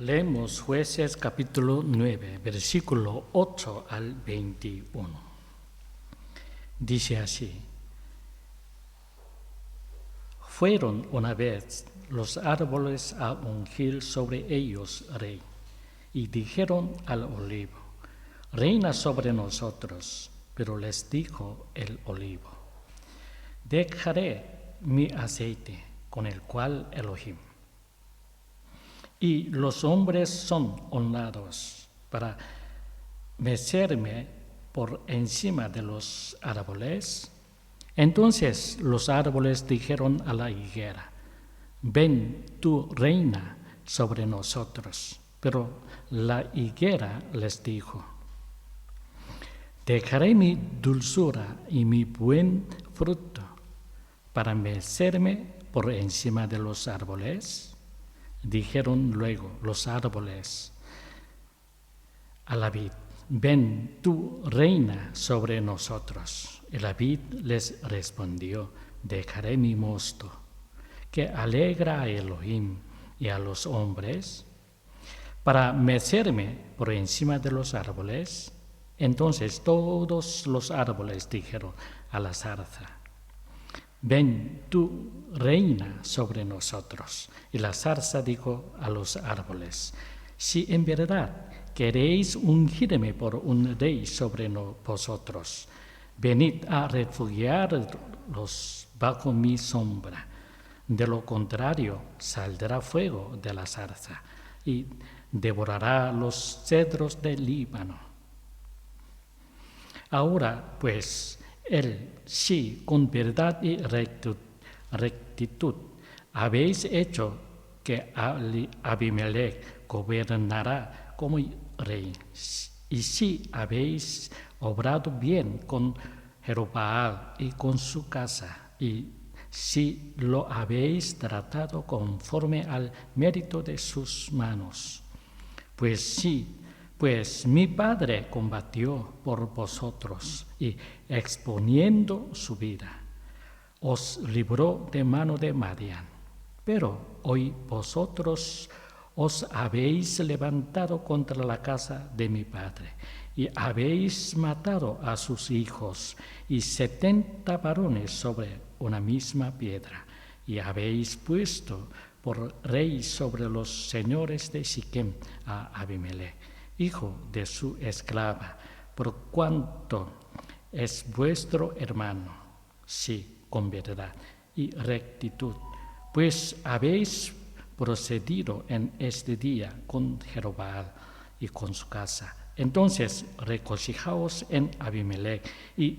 Leemos Jueces capítulo 9, versículo 8 al 21. Dice así: Fueron una vez los árboles a ungir sobre ellos rey, y dijeron al olivo: reina sobre nosotros. Pero les dijo el olivo: dejaré mi aceite con el cual Elohim y los hombres son honrados para mecerme por encima de los árboles. Entonces los árboles dijeron a la higuera: ven tú, reina, sobre nosotros. Pero la higuera les dijo: dejaré mi dulzura y mi buen fruto para mecerme por encima de los árboles. Dijeron luego los árboles a la vid: ven tú, reina, sobre nosotros. Y la vid les respondió: dejaré mi mosto, que alegra a Elohim y a los hombres, para mecerme por encima de los árboles. Entonces todos los árboles dijeron a la zarza: ven tú, reina, sobre nosotros. Y la zarza dijo a los árboles: si en verdad queréis ungirme por un rey sobre vosotros, venid a refugiaros bajo mi sombra. De lo contrario, saldrá fuego de la zarza y devorará los cedros del Líbano. Ahora, pues, si con verdad y rectitud habéis hecho que Abimelech gobernará como rey, y si habéis obrado bien con Jerubbaal y con su casa, y si lo habéis tratado conforme al mérito de sus manos, pues mi padre combatió por vosotros y, exponiendo su vida, os libró de mano de Madián. Pero hoy vosotros os habéis levantado contra la casa de mi padre y habéis matado a sus hijos y 70 varones sobre una misma piedra, y habéis puesto por rey sobre los señores de Siquem a Abimelech, hijo de su esclava, por cuanto es vuestro hermano, sí, con verdad y rectitud, pues habéis procedido en este día con Jerubbaal y con su casa. Entonces regocijaos en Abimelech y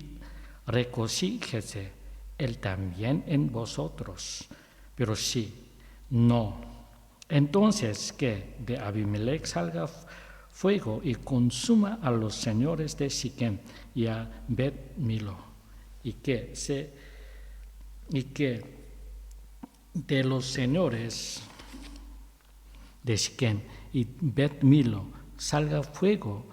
regocíjese él también en vosotros. Pero si no, entonces que de Abimelech salga fuego y consuma a los señores de Siquem y a Bet-Milo, y que de los señores de Siquem y Bet-Milo salga fuego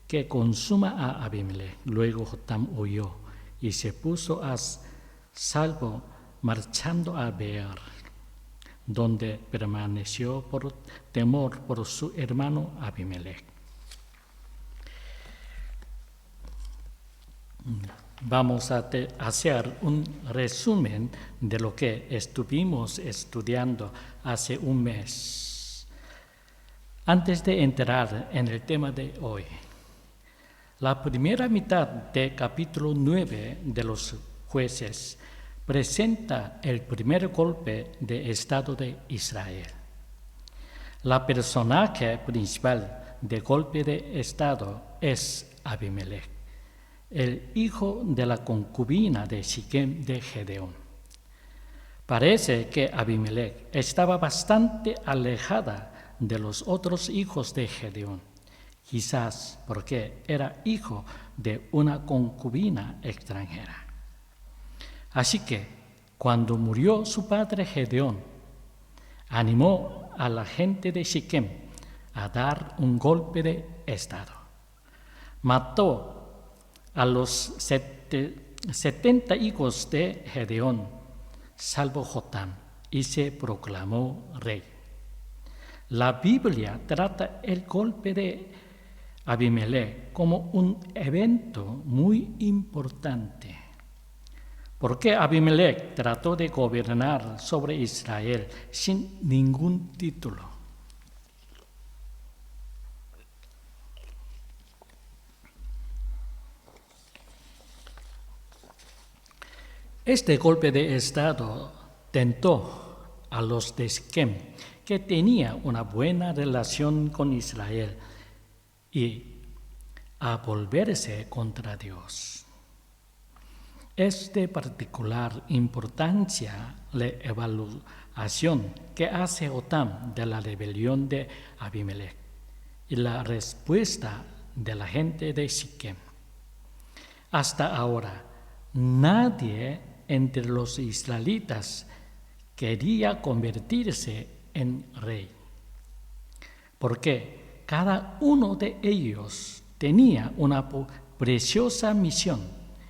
que consuma a Abimelech. Luego Jotam huyó y se puso a salvo marchando a Beer, donde permaneció por temor por su hermano Abimelech. Vamos a hacer un resumen de lo que estuvimos estudiando hace un mes. Antes de entrar en el tema de hoy, la primera mitad del capítulo 9 de los Jueces presenta el primer golpe de Estado de Israel. La personaje principal del golpe de Estado es Abimelech, el hijo de la concubina de Siquem de Gedeón. Parece que Abimelech estaba bastante alejada de los otros hijos de Gedeón, quizás porque era hijo de una concubina extranjera. Así que, cuando murió su padre Gedeón, animó a la gente de Siquem a dar un golpe de Estado. Mató a los 70 hijos de Gedeón, salvo Jotam, y se proclamó rey. La Biblia trata el golpe de Abimelech como un evento muy importante, porque Abimelech trató de gobernar sobre Israel sin ningún título. Este golpe de Estado tentó a los de Siquem, que tenía una buena relación con Israel, y a volverse contra Dios. Es de particular importancia la evaluación que hace Jotam de la rebelión de Abimelech y la respuesta de la gente de Siquem. Hasta ahora, nadie entre los israelitas quería convertirse en rey, porque cada uno de ellos tenía una preciosa misión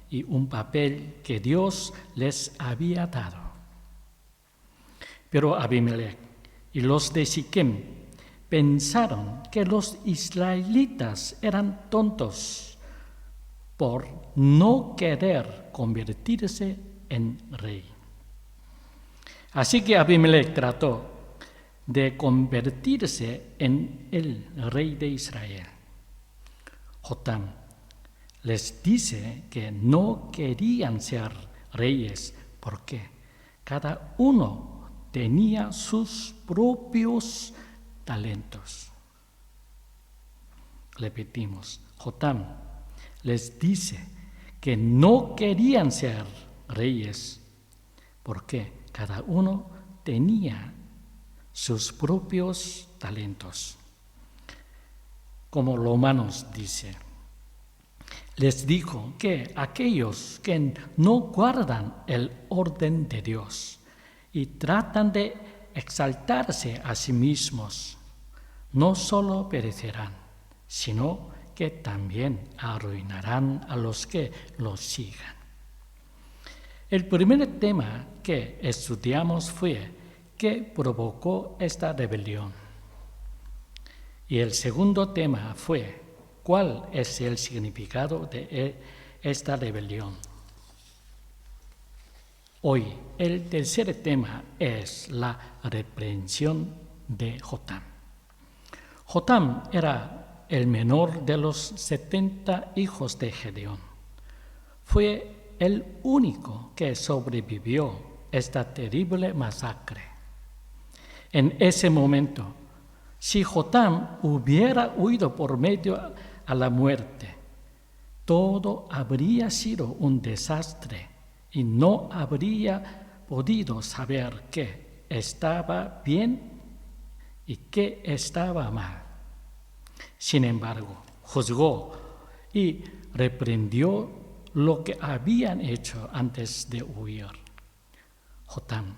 y un papel que Dios les había dado. Pero Abimelech y los de Siquem pensaron que los israelitas eran tontos por no querer convertirse en rey. Así que Abimelech trató de convertirse en el rey de Israel. Jotam les dice que no querían ser reyes porque cada uno tenía sus propios talentos. Repetimos, Jotam les dice que no querían ser reyes porque cada uno tenía sus propios talentos. Como Romanos dice, les dijo que aquellos que no guardan el orden de Dios y tratan de exaltarse a sí mismos, no solo perecerán, sino que también arruinarán a los que los sigan. El primer tema que estudiamos fue qué provocó esta rebelión. Y el segundo tema fue cuál es el significado de esta rebelión. Hoy el tercer tema es la reprensión de Jotam. Jotam era el menor de los 70 hijos de Gedeón. Fue el único que sobrevivió esta terrible masacre. En ese momento, si Jotam hubiera huido por medio a la muerte, todo habría sido un desastre y no habría podido saber qué estaba bien y qué estaba mal. Sin embargo, juzgó y reprendió lo que habían hecho antes de huir. Jotam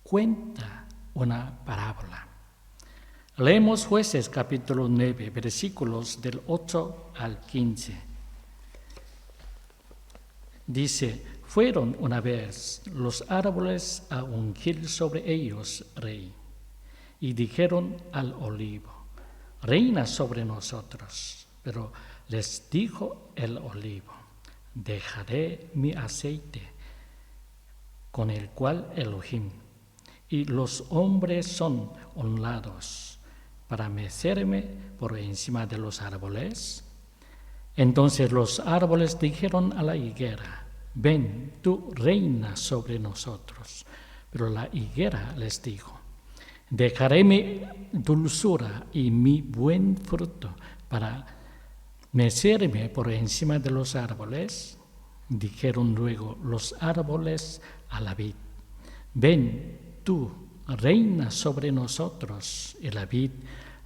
cuenta una parábola. Leemos Jueces capítulo 9, versículos del 8 al 15. Dice, fueron una vez los árboles a ungir sobre ellos rey, y dijeron al olivo, reina sobre nosotros. Pero les dijo el olivo, dejaré mi aceite, con el cual Elohim y los hombres son honrados, para mecerme por encima de los árboles. Entonces los árboles dijeron a la higuera, ven, tú reina sobre nosotros. Pero la higuera les dijo, dejaré mi dulzura y mi buen fruto para mecerme por encima de los árboles. Dijeron luego los árboles a la vid, ven, tú reina sobre nosotros. Y la vid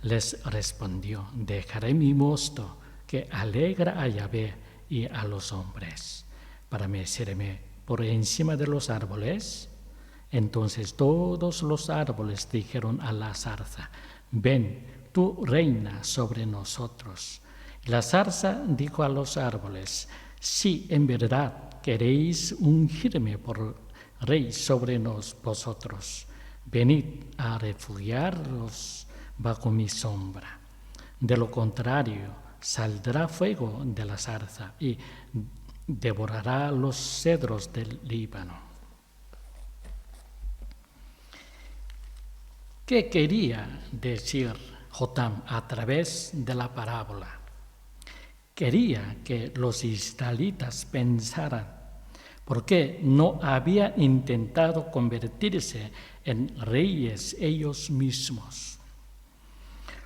les respondió, dejaré mi mosto que alegra a Yahvé y a los hombres, para mecerme por encima de los árboles. Entonces todos los árboles dijeron a la zarza, ven, tú reina sobre nosotros. Y la zarza dijo a los árboles, si en verdad queréis ungirme por rey sobre vosotros, venid a refugiaros bajo mi sombra. De lo contrario, saldrá fuego de la zarza y devorará los cedros del Líbano. ¿Qué quería decir Jotam a través de la parábola? Quería que los israelitas pensaran por qué no habían intentado convertirse en reyes ellos mismos.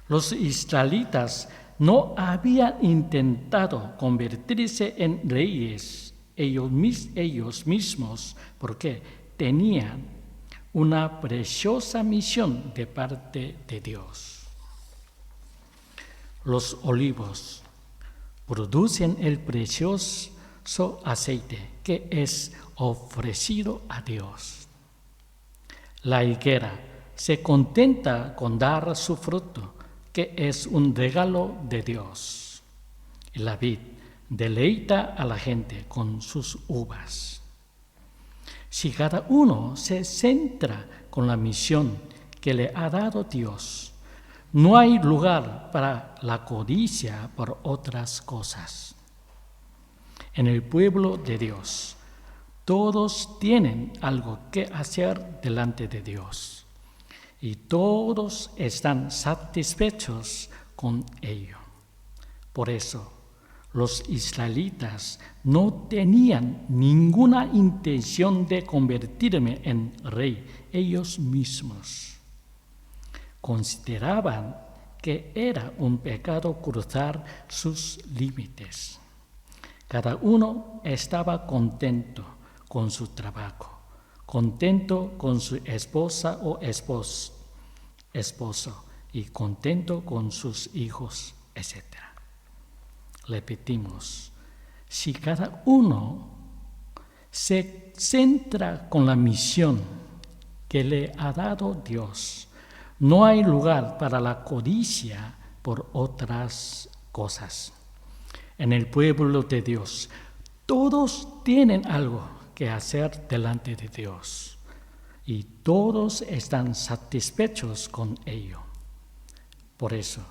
Los israelitas no habían intentado convertirse en reyes ellos mismos porque tenían una preciosa misión de parte de Dios. Los olivos producen el precioso aceite que es ofrecido a Dios. La higuera se contenta con dar su fruto, que es un regalo de Dios. Y la vid deleita a la gente con sus uvas. Si cada uno se centra con la misión que le ha dado Dios, no hay lugar para la codicia por otras cosas. En el pueblo de Dios, todos tienen algo que hacer delante de Dios y todos están satisfechos con ello. Por eso, los israelitas no tenían ninguna intención de convertirme en rey ellos mismos. Consideraban que era un pecado cruzar sus límites. Cada uno estaba contento con su trabajo, contento con su esposa o esposo y contento con sus hijos, etc. Repetimos, si cada uno se centra con la misión que le ha dado Dios, no hay lugar para la codicia por otras cosas. En el pueblo de Dios, todos tienen algo que hacer delante de Dios y todos están satisfechos con ello. Por eso,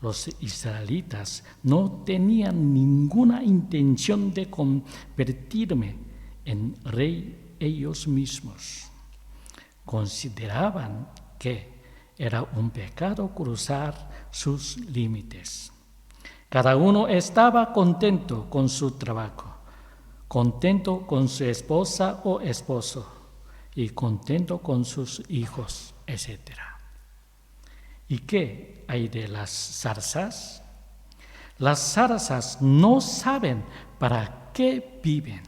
los israelitas no tenían ninguna intención de convertirme en rey ellos mismos. Consideraban que era un pecado cruzar sus límites. Cada uno estaba contento con su trabajo, contento con su esposa o esposo y contento con sus hijos, etc. ¿Y qué hay de las zarzas? Las zarzas no saben para qué viven.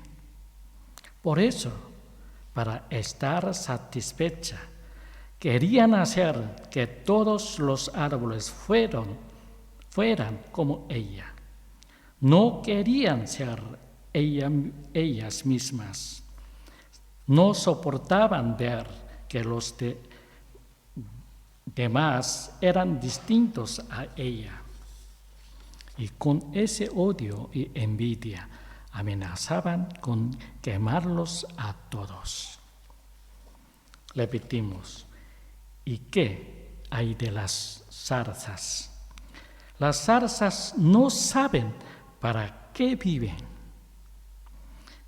Por eso, para estar satisfecha, querían hacer que todos los árboles fueran como ella. No querían ser ellas mismas. No soportaban ver que los demás eran distintos a ella. Y con ese odio y envidia amenazaban con quemarlos a todos. Repetimos, ¿y qué hay de las zarzas? Las zarzas no saben para qué viven.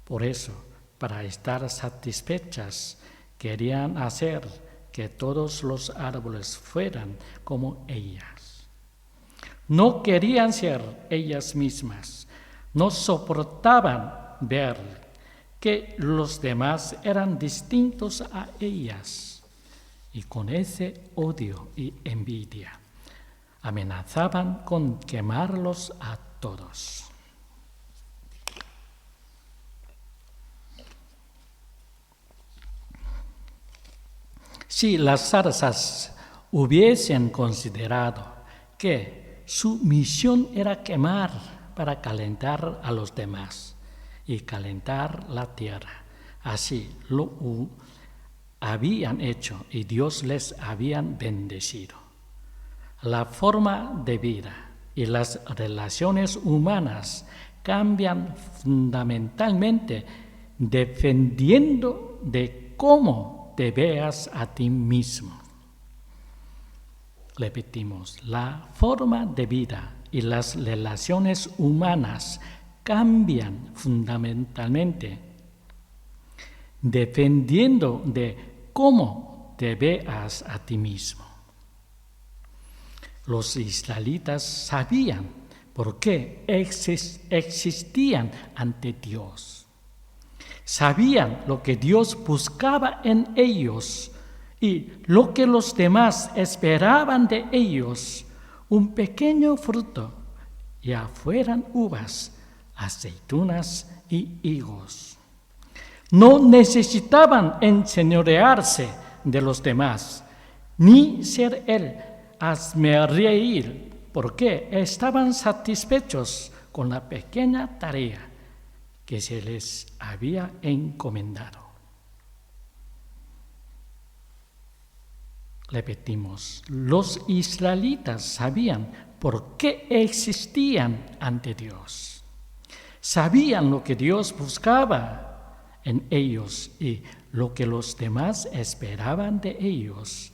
Por eso, para estar satisfechas, querían hacer que todos los árboles fueran como ellas. No querían ser ellas mismas. No soportaban ver que los demás eran distintos a ellas. Y con ese odio y envidia, amenazaban con quemarlos a todos. Si las zarzas hubiesen considerado que su misión era quemar para calentar a los demás y calentar la tierra, así lo habían hecho y Dios les había bendecido. La forma de vida y las relaciones humanas cambian fundamentalmente dependiendo de cómo te veas a ti mismo. Repetimos, la forma de vida y las relaciones humanas cambian fundamentalmente dependiendo de cómo te veas a ti mismo. Los israelitas sabían por qué existían ante Dios. Sabían lo que Dios buscaba en ellos y lo que los demás esperaban de ellos, un pequeño fruto, ya fueran uvas, aceitunas y higos. No necesitaban enseñorearse de los demás, ni ser el hazmerreír, porque estaban satisfechos con la pequeña tarea que se les había encomendado. Repetimos, los israelitas sabían por qué existían ante Dios. Sabían lo que Dios buscaba en ellos y lo que los demás esperaban de ellos,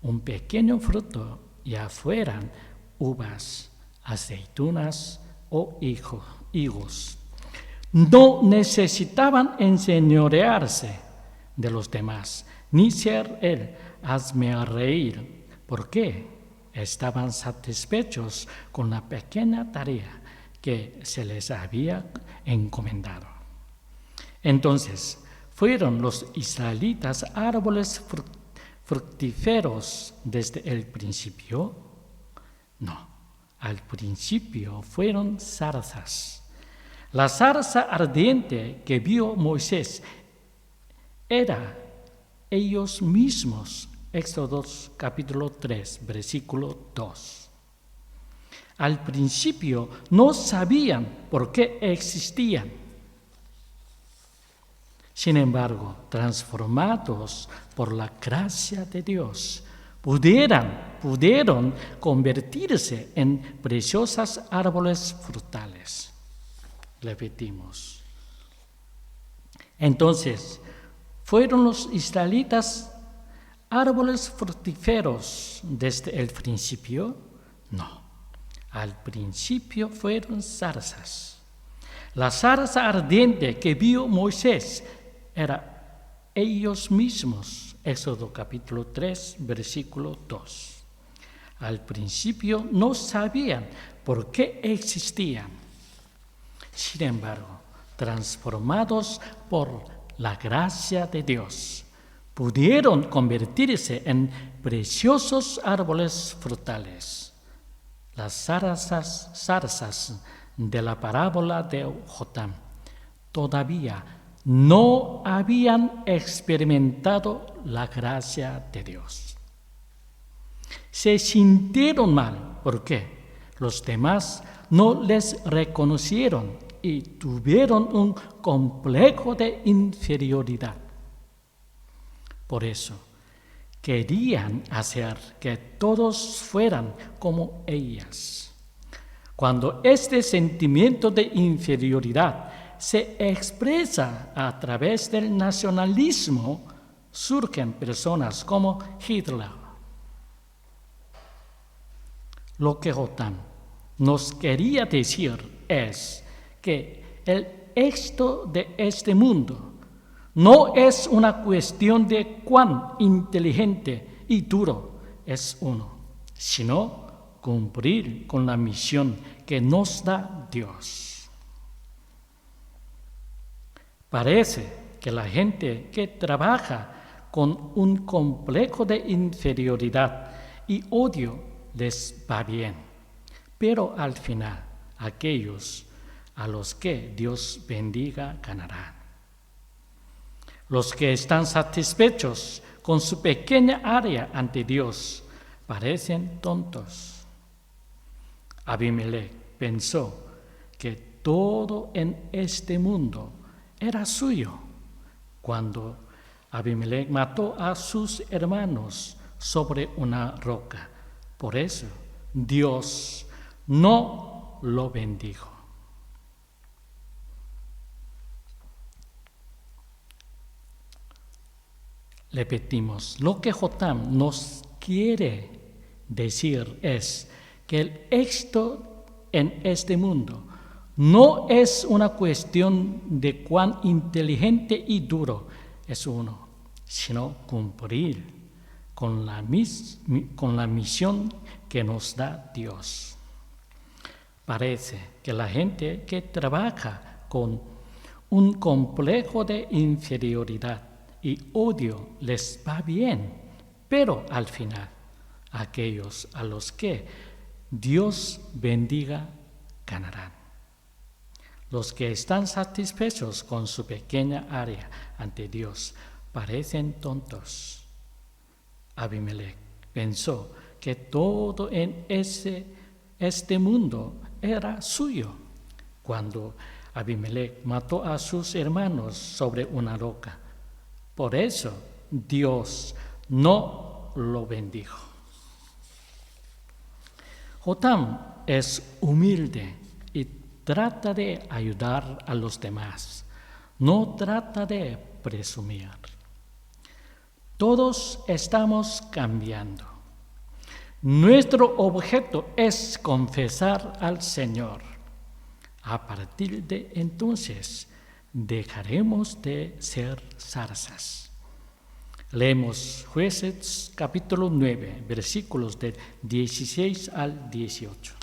un pequeño fruto, ya fueran uvas, aceitunas o higos. No necesitaban enseñorearse de los demás, ni ser el hazmerreír, porque estaban satisfechos con la pequeña tarea que se les había encomendado. Entonces, ¿fueron los israelitas árboles fructíferos desde el principio? No, al principio fueron zarzas. La zarza ardiente que vio Moisés era ellos mismos. Éxodo capítulo 3, versículo 2. Al principio no sabían por qué existían. Sin embargo, transformados por la gracia de Dios, pudieron convertirse en preciosos árboles frutales. Repetimos. Entonces, ¿fueron los israelitas árboles fructíferos desde el principio? No, al principio fueron zarzas. La zarza ardiente que vio Moisés era ellos mismos. Éxodo capítulo 3, versículo 2. Al principio no sabían por qué existían. Sin embargo, transformados por la gracia de Dios, pudieron convertirse en preciosos árboles frutales. Las zarzas de la parábola de Jotam todavía no habían experimentado la gracia de Dios. Se sintieron mal porque los demás no les reconocieron y tuvieron un complejo de inferioridad. Por eso, querían hacer que todos fueran como ellas. Cuando este sentimiento de inferioridad se expresa a través del nacionalismo, surgen personas como Hitler. Lo que Jotam nos quería decir es que el éxito de este mundo no es una cuestión de cuán inteligente y duro es uno, sino cumplir con la misión que nos da Dios. Parece que la gente que trabaja con un complejo de inferioridad y odio les va bien, pero al final aquellos a los que Dios bendiga ganarán. Los que están satisfechos con su pequeña área ante Dios parecen tontos. Abimelech pensó que todo en este mundo era suyo cuando Abimelech mató a sus hermanos sobre una roca. Por eso Dios no lo bendijo. Repetimos, lo que Jotam nos quiere decir es que el éxito en este mundo no es una cuestión de cuán inteligente y duro es uno, sino cumplir con la misión que nos da Dios. Parece que la gente que trabaja con un complejo de inferioridad y odio les va bien, pero al final, aquellos a los que Dios bendiga ganarán. Los que están satisfechos con su pequeña área ante Dios parecen tontos. Abimelech pensó que todo en este mundo era suyo. Cuando Abimelech mató a sus hermanos sobre una roca, por eso Dios no lo bendijo. Jotam es humilde y trata de ayudar a los demás, no trata de presumir. Todos estamos cambiando. Nuestro objeto es confesar al Señor. A partir de entonces, dejaremos de ser zarzas. Leemos Jueces capítulo 9, versículos del 16 al 18.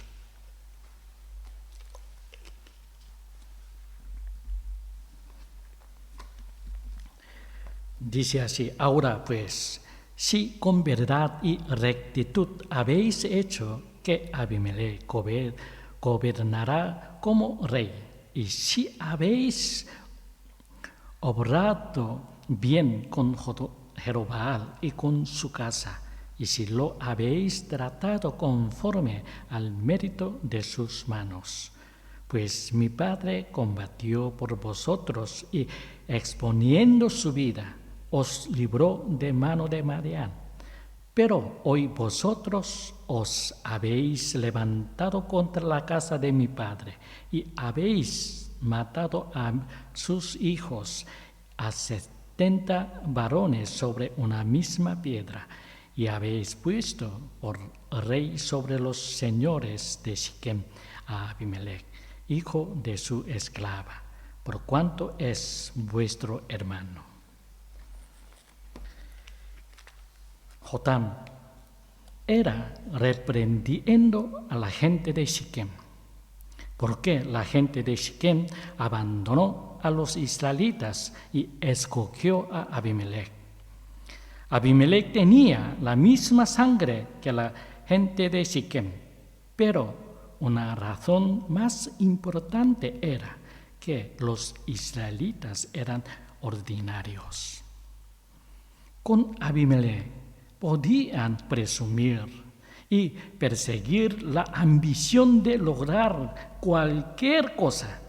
Dice así: ahora pues, si con verdad y rectitud habéis hecho que Abimelech gobernará como rey, y si habéis obrado bien con Jeroboam y con su casa, y si lo habéis tratado conforme al mérito de sus manos, pues mi padre combatió por vosotros y exponiendo su vida os libró de mano de Madián. Pero hoy vosotros os habéis levantado contra la casa de mi padre y habéis matado a sus hijos, a 70 varones sobre una misma piedra, y habéis puesto por rey sobre los señores de Siquem a Abimelech, hijo de su esclava, por cuanto es vuestro hermano. Jotam era reprendiendo a la gente de Siquem, porque la gente de Siquem abandonó a los israelitas y escogió a Abimelech. Abimelech tenía la misma sangre que la gente de Siquem, pero una razón más importante era que los israelitas eran ordinarios. Con Abimelech podían presumir y perseguir la ambición de lograr cualquier cosa,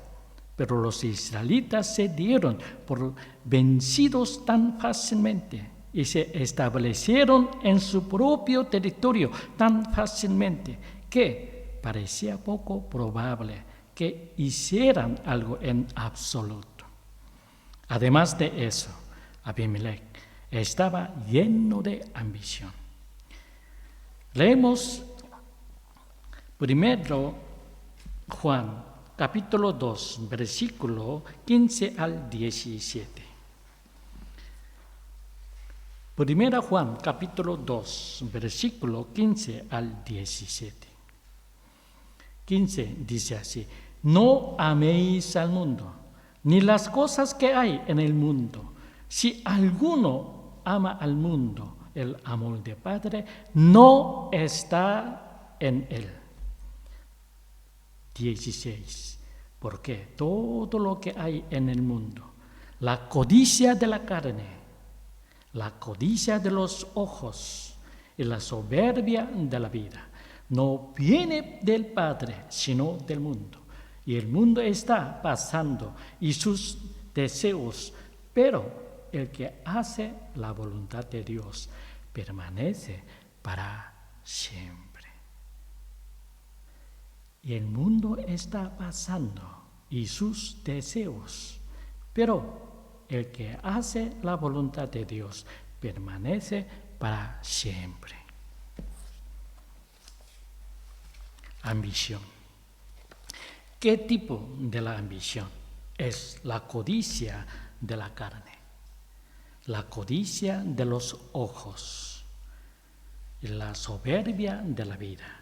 pero los israelitas se dieron por vencidos tan fácilmente y se establecieron en su propio territorio tan fácilmente que parecía poco probable que hicieran algo en absoluto. Además de eso, Abimelech estaba lleno de ambición. Leemos primero Juan capítulo 2, versículo 15 al 17. Primera Juan capítulo 2, versículo 15 al 17. 15 dice así: no améis al mundo, ni las cosas que hay en el mundo. Si alguno ama al mundo, el amor del Padre no está en él. 16. Porque todo lo que hay en el mundo, la codicia de la carne, la codicia de los ojos y la soberbia de la vida, no viene del Padre, sino del mundo. Y el mundo está pasando y sus deseos, pero el que hace la voluntad de Dios permanece para siempre. Y el mundo está pasando y sus deseos, pero el que hace la voluntad de Dios permanece para siempre. ambición. ¿Qué tipo de la ambición? Es la codicia de la carne, la codicia de los ojos y la soberbia de la vida.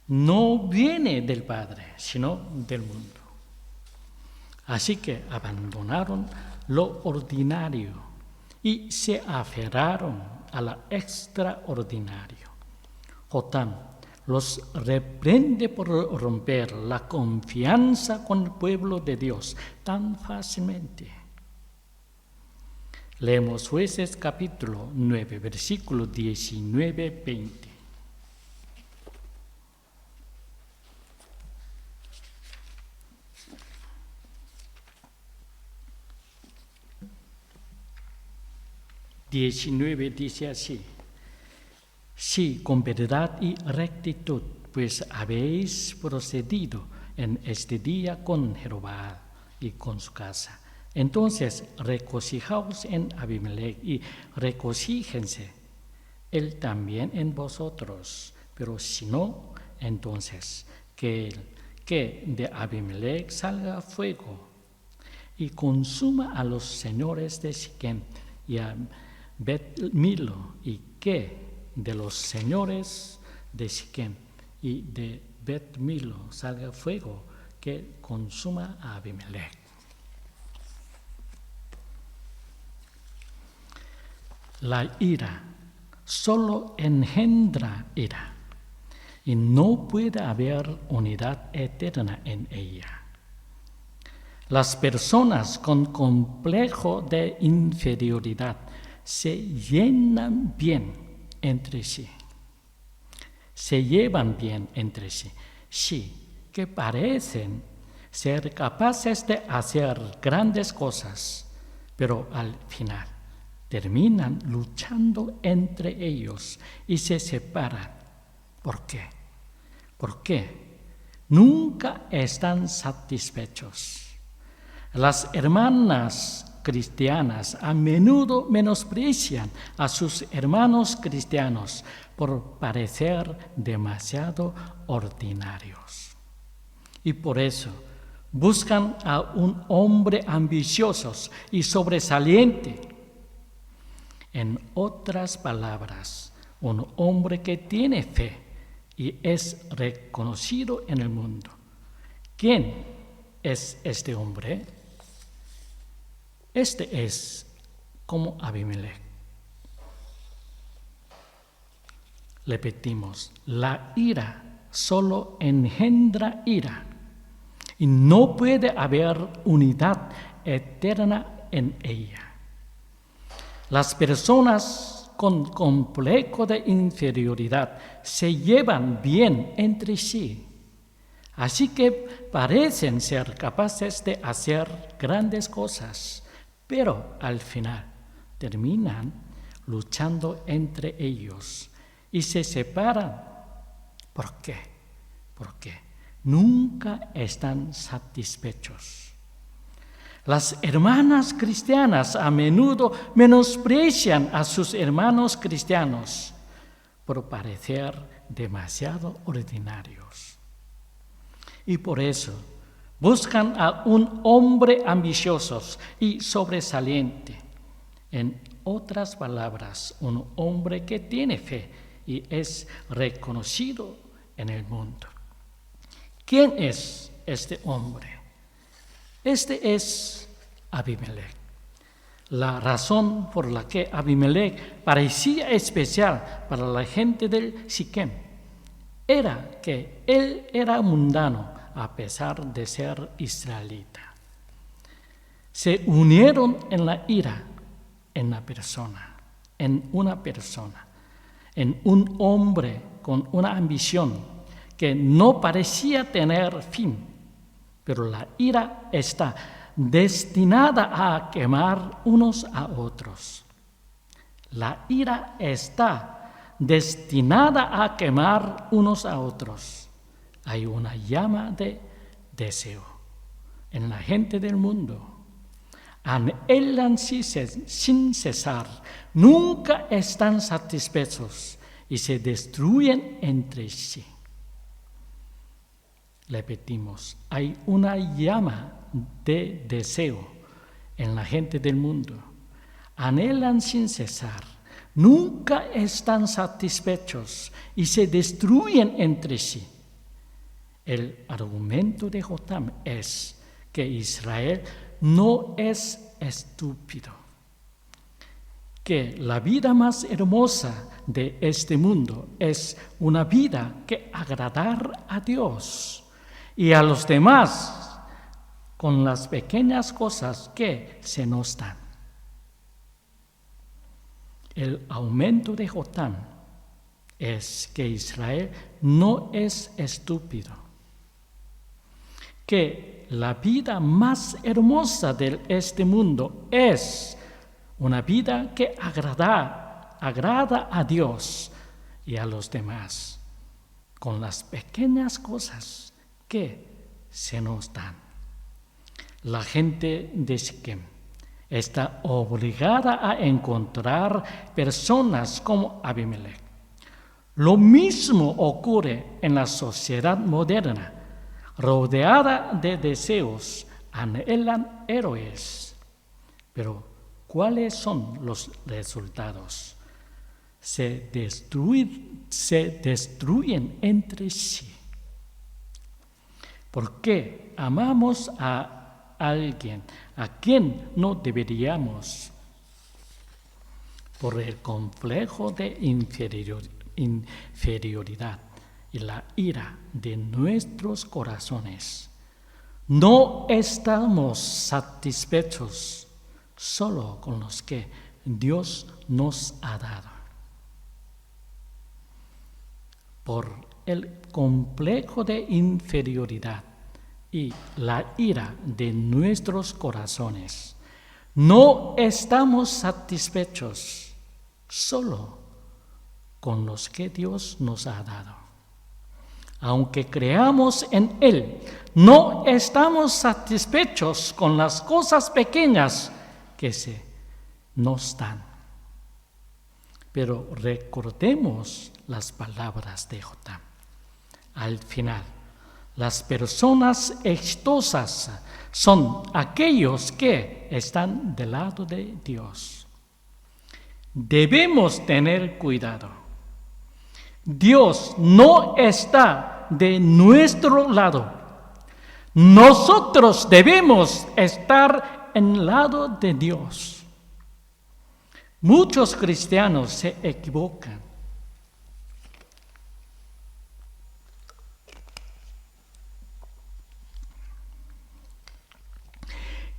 No viene del Padre, sino del mundo. Así que abandonaron lo ordinario y se aferraron a lo extraordinario. Jotam los reprende por romper la confianza con el pueblo de Dios tan fácilmente. Leemos Jueces capítulo 9, versículo 19-20. Dice así: si con verdad y rectitud pues habéis procedido en este día con Jeroboam y con su casa, entonces regocijaos en Abimelech y regocíjense él también en vosotros. Pero si no, entonces que de Abimelech salga fuego y consuma a los señores de Siquem y a Bet-Milo, y que de los señores de Siquem y de Bet-Milo salga fuego que consuma a Abimelech. La ira solo engendra ira y no puede haber unidad eterna en ella. Las personas con complejo de inferioridad se llenan bien entre sí, se llevan bien entre sí, sí, que parecen ser capaces de hacer grandes cosas, pero al final terminan luchando entre ellos y se separan. ¿Por qué? Porque nunca están satisfechos. Las hermanas cristianas a menudo menosprecian a sus hermanos cristianos por parecer demasiado ordinarios. Y por eso buscan a un hombre ambicioso y sobresaliente. En otras palabras, un hombre que tiene fe y es reconocido en el mundo. ¿Quién es este hombre? Este es como Abimelech. Repetimos, la ira solo engendra ira y no puede haber unidad eterna en ella. Las personas con complejo de inferioridad se llevan bien entre sí, así que parecen ser capaces de hacer grandes cosas, pero al final terminan luchando entre ellos y se separan. ¿Por qué? Porque nunca están satisfechos. Las hermanas cristianas a menudo menosprecian a sus hermanos cristianos por parecer demasiado ordinarios. Y por eso buscan a un hombre ambicioso y sobresaliente. En otras palabras, un hombre que tiene fe y es reconocido en el mundo. ¿Quién es este hombre? Este es Abimelech. La razón por la que Abimelech parecía especial para la gente del Siquem era que él era mundano a pesar de ser israelita. Se unieron en la ira en una persona, en un hombre con una ambición que no parecía tener fin, pero la ira está destinada a quemar unos a otros. La ira está destinada a quemar unos a otros. Hay una llama de deseo en la gente del mundo. Anhelan sin cesar, nunca están satisfechos y se destruyen entre sí. Repetimos, hay una llama de deseo en la gente del mundo. Anhelan sin cesar, nunca están satisfechos y se destruyen entre sí. El argumento de Jotam es que Israel no es estúpido, que la vida más hermosa de este mundo es una vida que agradar a Dios y a los demás con las pequeñas cosas que se nos dan. El aumento de Jotam es que Israel no es estúpido, que la vida más hermosa de este mundo es una vida que agrada a Dios y a los demás, con las pequeñas cosas que se nos dan. La gente de Siquem está obligada a encontrar personas como Abimelech. Lo mismo ocurre en la sociedad moderna. Rodeada de deseos, anhelan héroes. Pero, ¿cuáles son los resultados? Se destruyen entre sí. ¿Por qué amamos a alguien a quien no deberíamos? Por el complejo de inferioridad y la ira de nuestros corazones. No estamos satisfechos solo con los que Dios nos ha dado. Por el complejo de inferioridad y la ira de nuestros corazones, no estamos satisfechos solo con los que Dios nos ha dado. Aunque creamos en Él, no estamos satisfechos con las cosas pequeñas que se nos dan. Pero recordemos las palabras de Jotam. Al final, las personas exitosas son aquellos que están del lado de Dios. Debemos tener cuidado. Dios no está de nuestro lado. Nosotros debemos estar en el lado de Dios. Muchos cristianos se equivocan.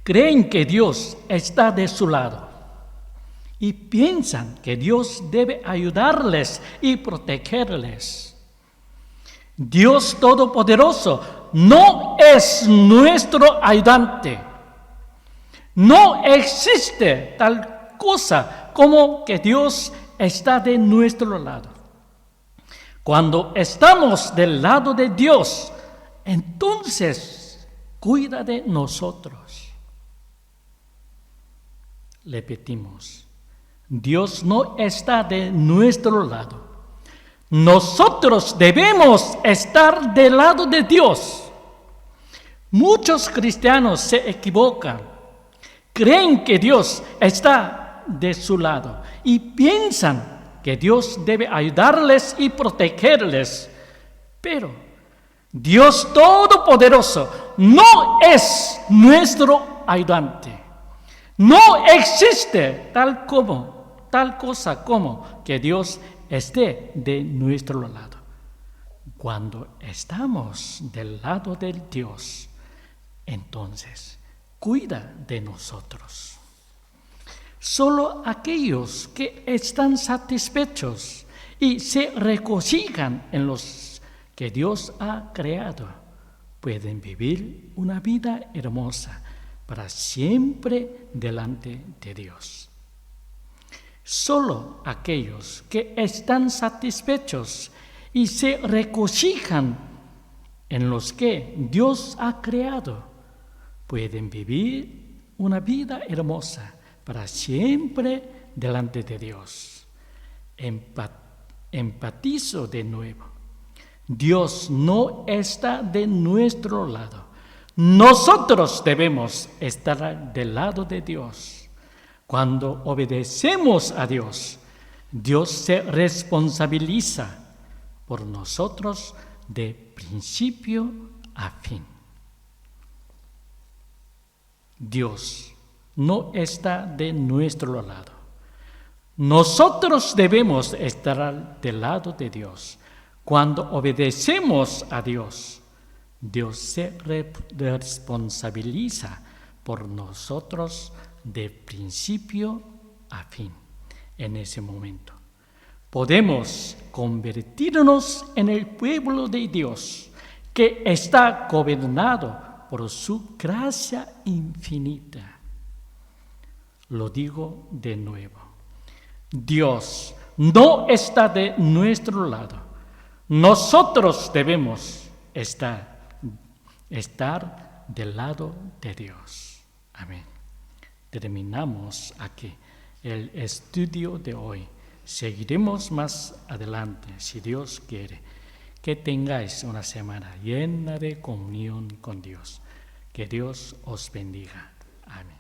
Creen que Dios está de su lado y piensan que Dios debe ayudarles y protegerles. Dios Todopoderoso no es nuestro ayudante. No existe tal cosa como que Dios está de nuestro lado. Cuando estamos del lado de Dios, entonces cuida de nosotros. Repetimos, Dios no está de nuestro lado. Nosotros debemos estar del lado de Dios. Muchos cristianos se equivocan. Creen que Dios está de su lado y piensan que Dios debe ayudarles y protegerles. Pero Dios Todopoderoso no es nuestro ayudante. No existe tal cosa como que Dios esté de nuestro lado. Cuando estamos del lado del Dios, entonces cuida de nosotros. Solo aquellos que están satisfechos y se regocijan en los que Dios ha creado pueden vivir una vida hermosa para siempre delante de Dios. Solo aquellos que están satisfechos y se regocijan en los que Dios ha creado pueden vivir una vida hermosa para siempre delante de Dios. Empatizo de nuevo. Dios no está de nuestro lado. Nosotros debemos estar del lado de Dios. Cuando obedecemos a Dios, Dios se responsabiliza por nosotros de principio a fin. Dios no está de nuestro lado. Nosotros debemos estar del lado de Dios. Cuando obedecemos a Dios, Dios se responsabiliza por nosotros de principio a fin. En ese momento podemos convertirnos en el pueblo de Dios que está gobernado por su gracia infinita. Lo digo de nuevo. Dios no está de nuestro lado. Nosotros debemos estar del lado de Dios. Amén. Terminamos aquí el estudio de hoy. Seguiremos más adelante, si Dios quiere. Que tengáis una semana llena de comunión con Dios. Que Dios os bendiga. Amén.